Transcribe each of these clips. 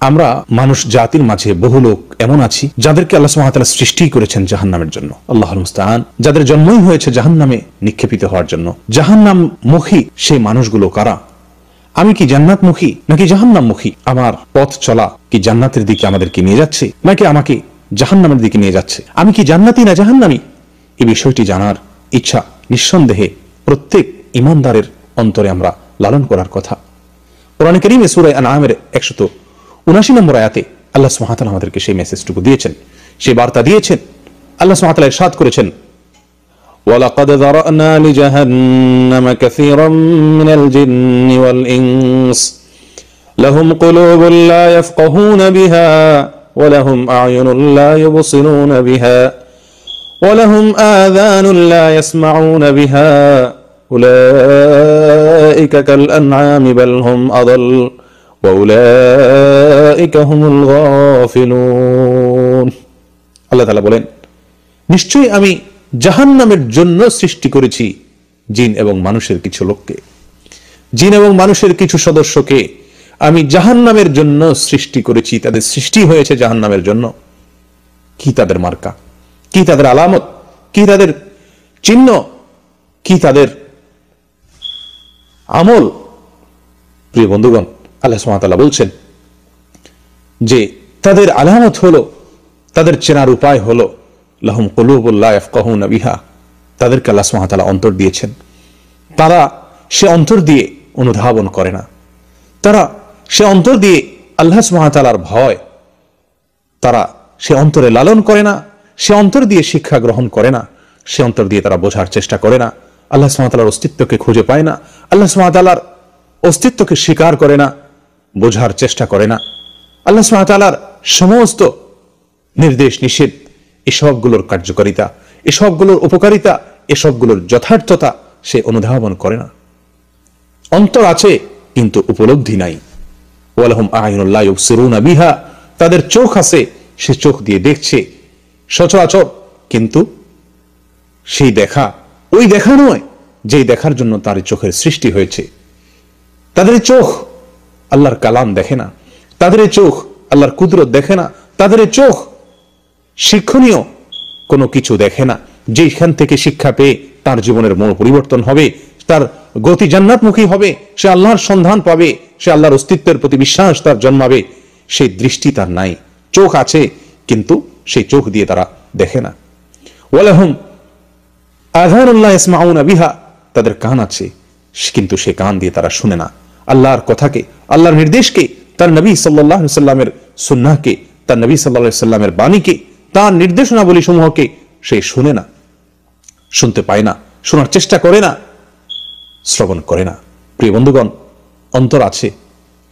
আমরা মানুষ জাতির মাঝে বহু লোক এমন আছি যাদেরকে আল্লাহ সুবহানাহু ওয়া তাআলা সৃষ্টি করেছেন জাহান্নামের জন্য, আল্লাহুল মুস্তাআন, যাদের জন্মই হয়েছে জাহান্নামে নিক্ষেপিত হওয়ার জন্য। জাহান্নামমুখী সেই মানুষগুলো কারা? আমি কি জান্নাতমুখী নাকি জাহান্নামমুখী? আমার পথ চলা কি জান্নাতের দিকে আমাদেরকে নিয়ে যাচ্ছে নাকি আমাকে জাহান্নামের দিকে নিয়ে যাচ্ছে? আমি কি জান্নাতি না জাহান্নামী? এই বিষয়টি জানার ইচ্ছা নিঃসন্দেহে প্রত্যেক ঈমানদারের অন্তরে আমরা লালন করার কথা। কোরআনে কারীমে সূরা আনআমের 179 নম্বর আয়াতে আল্লাহ সুবহানাহু ওয়া তাআলা আমাদেরকে সেই মেসেজটুকু দিয়েছেন, সেই বার্তা দিয়েছেন। আল্লাহ সুবহানাহু ওয়া তাআলা ইরশাদ করেছেন, ওয়ালাকাদ যারানা লিজাহান্নামা কাসীরাম মিনাল জিন্নি ওয়াল ইনস লাহুম কুলুবুন লা ইয়াফকাহুনা বিহা ওয়া লাহুম আ'য়ুনুন লা ইউবসিরুনা বিহা ওয়া লাহুম আযানুন লা ইয়াসমাউনা বিহা উলাইকা কাল আনআমি বাল হুম আযাল ওয়াউলাইকা হুমুল গাফিলুন। আল্লাহ তাআলা বলেন, নিশ্চয়ই আমি জাহান্নামের জন্য সৃষ্টি করেছি জিন এবং মানুষের কিছু লোককে, জিন এবং মানুষের কিছু সদস্যকে আমি জাহান্নামের জন্য সৃষ্টি করেছি। তাদের সৃষ্টি হয়েছে জাহান্নামের জন্য। কি তাদের মার্কা, কি তাদের আলামত, কি তাদের চিহ্ন, কি তাদের আমল? প্রিয় বন্ধুগণ, আল্লাহ সুবহানাহু ওয়া তাআলা বলছেন যে তাদের আলামত হলো, তাদের চেনার উপায় হলো লাহুম কুলুবুন লা ইয়াফকাহুনা বিহা, তাদেরকে আল্লাহ সুবহানাহু ওয়া তাআলা অন্তর দিয়েছেন। তারা সে অন্তর দিয়ে অনুধাবন করে না, তারা সে অন্তর দিয়ে আল্লাহ সুবহানাহু ওয়া তাআলার ভয় তারা সে অন্তরে লালন করে না, সে অন্তর দিয়ে শিক্ষা গ্রহণ করে না, সে অন্তর দিয়ে তারা বোঝার চেষ্টা করে না, আল্লাহ সুবহানাহু ওয়া তাআলার অস্তিত্বকে খুঁজে পায় না, আল্লাহ সুবহানাহু ওয়া তাআলার অস্তিত্বকে স্বীকার করে না, বোঝার চেষ্টা করে না। আল্লাহ সুবহানাহু ওয়া তাআলার সমস্ত নির্দেশ নিষেধ, এসবগুলোর কার্যকারিতা, এসবগুলোর উপকারিতা, এসবগুলোর যথার্থতা সে অনুধাবন করে না। অন্তর আছে কিন্তু উপলব্ধি নাই। ওয়ালাহুম আ'য়ুনুন লা ইউবসিরুনা বিহা, তাদের চোখ আছে, সে চোখ দিয়ে দেখছে সচরাচর, কিন্তু সেই দেখা ওই দেখা নয় যেই দেখার জন্য তার চোখের সৃষ্টি হয়েছে। তাদের চোখ আল্লাহর কালাম দেখে না, তাদের চোখ আল্লাহর কুদরত দেখে না, তাদের চোখ শিক্ষণীয় কোনো কিছু দেখে না, যেখান থেকে শিক্ষা পেয়ে তার জীবনের মূল পরিবর্তন হবে, তার গতি জান্নাতমুখী হবে, সে আল্লাহর সন্ধান পাবে, সে আল্লাহর অস্তিত্বের প্রতি বিশ্বাস তার জন্মাবে। সেই দৃষ্টি তার নাই। চোখ আছে কিন্তু সেই চোখ দিয়ে তারা দেখে না। ওয়ালাহুম আযানুন লা ইয়াসমাউনা বিহা, তাদের কান আছে কিন্তু সে কান দিয়ে তারা শুনে না। আল্লাহর কথাকে, আল্লাহর নির্দেশকে, তার নবী সাল্লাল্লাহু আলাইহি সাল্লামের সুন্নাহকে, তার নবী সাল্লাল্লাহু আলাইহি সাল্লামের বাণীকে, তার নির্দেশনাবলী সমূহকে সে শুনে না, শুনতে পায় না, শোনার চেষ্টা করে না, শ্রবণ করে না। প্রিয় বন্ধুগণ, অন্তর আছে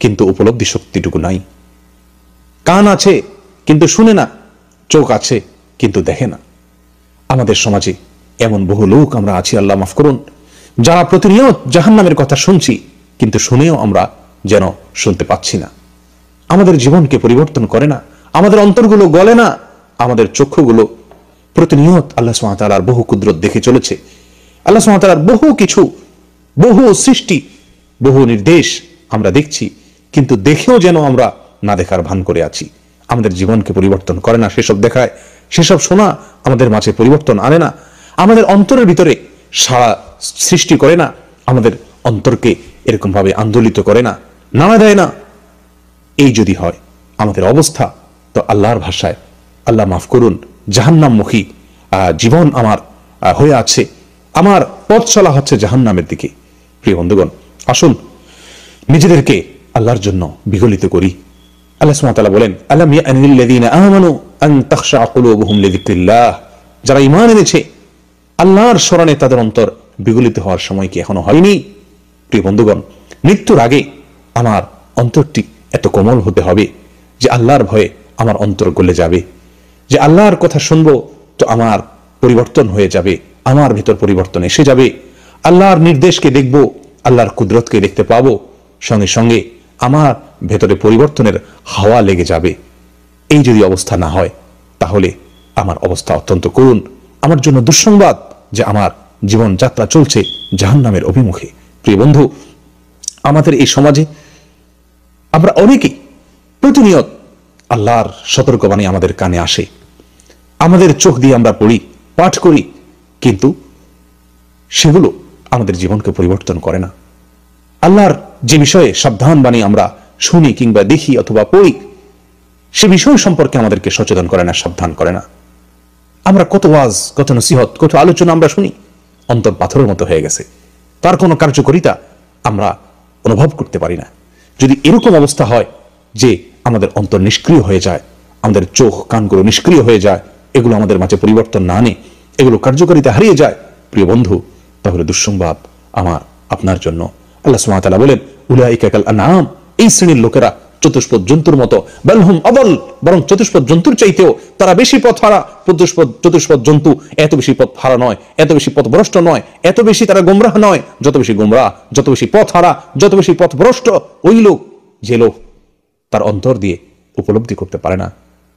কিন্তু উপলব্ধি শক্তিটুকু নাই। কান আছে কিন্তু শুনে না, চোখ আছে কিন্তু দেখে না। আমাদের সমাজে এমন বহু লোক আমরা আছি, আল্লাহ মাফ করুন, যারা প্রতিনিয়ত জাহান্নামের কথা শুনছি কিন্তু শুনেও আমরা যেন শুনতে পাচ্ছি না। আমাদের জীবনকে পরিবর্তন করে না, আমাদের অন্তরগুলো গলে না, আমাদের চক্ষুগুলো প্রতিনিয়ত আল্লাহ সুবহানাহু ওয়া তাআলার বহু কুদরত দেখে চলেছে। আল্লাহ সুবহানাহু ওয়া তাআলার বহু কিছু, বহু সৃষ্টি, বহু নির্দেশ আমরা দেখছি, কিন্তু দেখেও যেন আমরা না দেখার ভান করে আছি। আমাদের জীবনকে পরিবর্তন করে না সেসব দেখায়, সেসব শোনা আমাদের মাঝে পরিবর্তন আনে না, আমাদের অন্তরের ভিতরে সাড়া সৃষ্টি করে না, আমাদের অন্তরকে এরকম ভাবে আন্দোলিত করে না, নাড়া দেয় না। এই যদি হয় আমাদের অবস্থা, তো আল্লাহর ভাষায়, আল্লাহ মাফ করুন, জাহান্নামমুখী জীবন আমার হয়ে আছে, আমার পথ চলা হচ্ছে জাহান্নামের দিকে। প্রিয় বন্ধুগণ, আসুন নিজেদেরকে আল্লাহর জন্য বিগলিত করি। আল্লাহ সুবহানাহু ওয়া তাআলা বলেন, আলাম ইয়ানিল লাযীনা আমানু আন তাখশা কুলুবুহুম লিযিকরিল্লাহ, যারা ঈমান এনেছে আল্লাহর স্মরণে তাদের অন্তর বিগলিত হওয়ার সময় কি এখনো হয়নি? প্রিয় বন্ধুগণ, মৃত্যুর আগে আমার অন্তরটি এত কোমল হতে হবে যে আল্লাহর ভয়ে আমার অন্তর গলে যাবে, যে আল্লাহর কথা শুনবো তো আমার পরিবর্তন হয়ে যাবে, আমার ভিতর পরিবর্তন এসে যাবে, আল্লাহর নির্দেশকে দেখব, আল্লাহর কুদরতকে দেখতে পাবো, সঙ্গে সঙ্গে আমার ভেতরে পরিবর্তনের হাওয়া লেগে যাবে। এই যদি অবস্থা না হয় তাহলে আমার অবস্থা অত্যন্ত করুণ, আমার জন্য দুঃসংবাদ যে আমার জীবন যাত্রা চলছে জাহান্নামের অভিমুখে। প্রিয় বন্ধু, আমাদের এই সমাজে আমরা অনেকেই প্রতিনিয়ত আল্লাহর সতর্কবাণী আমাদের কানে আসে, আমাদের চোখ দিয়ে আমরা পড়ি, পাঠ করি, কিন্তু সেগুলো আমাদের জীবনকে পরিবর্তন করে না। আল্লাহর যে বিষয়ে সাবধান বাণী আমরা শুনি কিংবা দেখি অথবা পড়ি, সে বিষয় সম্পর্কে আমাদেরকে সচেতন করে না, সাবধান করে না। আমরা কত ওয়াজ, কত নসিহত, কত আলোচনা আমরা শুনি, অন্তর পাথরের মতো হয়ে গেছে, তার কোনো কার্যকারিতা আমরা অনুভব করতে পারি না। যদি এরকম অবস্থা হয় যে আমাদের অন্তর নিষ্ক্রিয় হয়ে যায়, আমাদের চোখ কানগুলো নিষ্ক্রিয় হয়ে যায়, এগুলো আমাদের মাঝে পরিবর্তন না আনে, এগুলো কার্যকারিতা হারিয়ে যায়, প্রিয় বন্ধু, তাহলে দুঃসংবাদ আমার আপনার জন্য। আল্লাহ সুবহানাহু ওয়া তাআলা বলেন, উলাইকা কাল আনআম, এই শ্রেণীর লোকেরা চতুষ্পদ জন্তুর মতো, বাল হুম আদাল, বরং চতুষ্পদ জন্তুর চাইতেও তারা বেশি পথ হারা। চতুষ্পদ জন্তু এত বেশি পথ হারা নয়, এত বেশি পথভ্রষ্ট নয়, এত বেশি তারা গোমরাহ নয়, যত বেশি গোমরাহ, যত বেশি পথ হারা, যত বেশি পথভ্রষ্ট ওই লোক, যে লোক তার অন্তর দিয়ে উপলব্ধি করতে পারে না,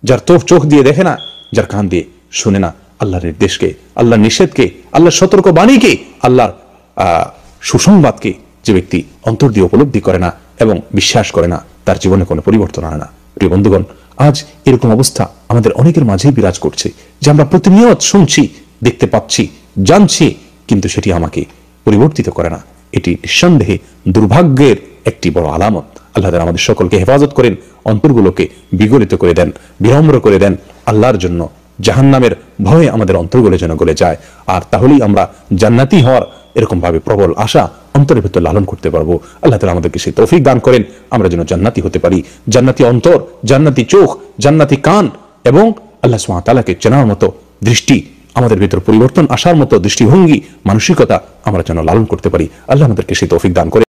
যার চোখ দিয়ে দেখে না, যার কান দিয়ে শুনে না আল্লাহর নির্দেশকে, আল্লাহর নিষেধকে, আল্লাহর সতর্ক বাণীকে, আল্লাহর সুসংবাদকে যে ব্যক্তি অন্তর দিয়ে উপলব্ধি করে না এবং বিশ্বাস করে না, তার জীবনে কোনো পরিবর্তন আনে না। প্রিয় বন্ধুগণ, আজ এরকম অবস্থা আমাদের অনেকের মাঝেই বিরাজ করছে যে আমরা প্রতিনিয়ত শুনছি, দেখতে পাচ্ছি, জানছি, কিন্তু সেটি আমাকে পরিবর্তিত করে না। এটি নিঃসন্দেহে দুর্ভাগ্যের একটি বড় আলামত। আল্লাহ তাআলা আমাদের সকলকে হেফাজত করেন, অন্তরগুলোকে বিগলিত করে দেন, বিনম্র করে দেন আল্লাহর জন্য। জাহান্নামের ভয়ে আমাদের অন্তরগুলো যেন গলে যায়, আর তাহলেই আমরা জান্নাতি হওয়ার এরকম ভাবে প্রবল আশা অন্তরের ভিতর লালন করতে পারবো। আল্লাহ তাআলা আমাদেরকে সেই তৌফিক দান করেন, আমরা যেন জান্নাতি হতে পারি। জান্নাতি অন্তর, জান্নাতি চোখ, জান্নাতি কান এবং আল্লাহ সুবহানাহু ওয়া তাআলাকে চেনার মতো দৃষ্টি, আমাদের ভিতর পরিবর্তন আসার মতো দৃষ্টিভঙ্গি, মানসিকতা আমরা যেন লালন করতে পারি। আল্লাহ আমাদেরকে সেই তৌফিক দান করেন।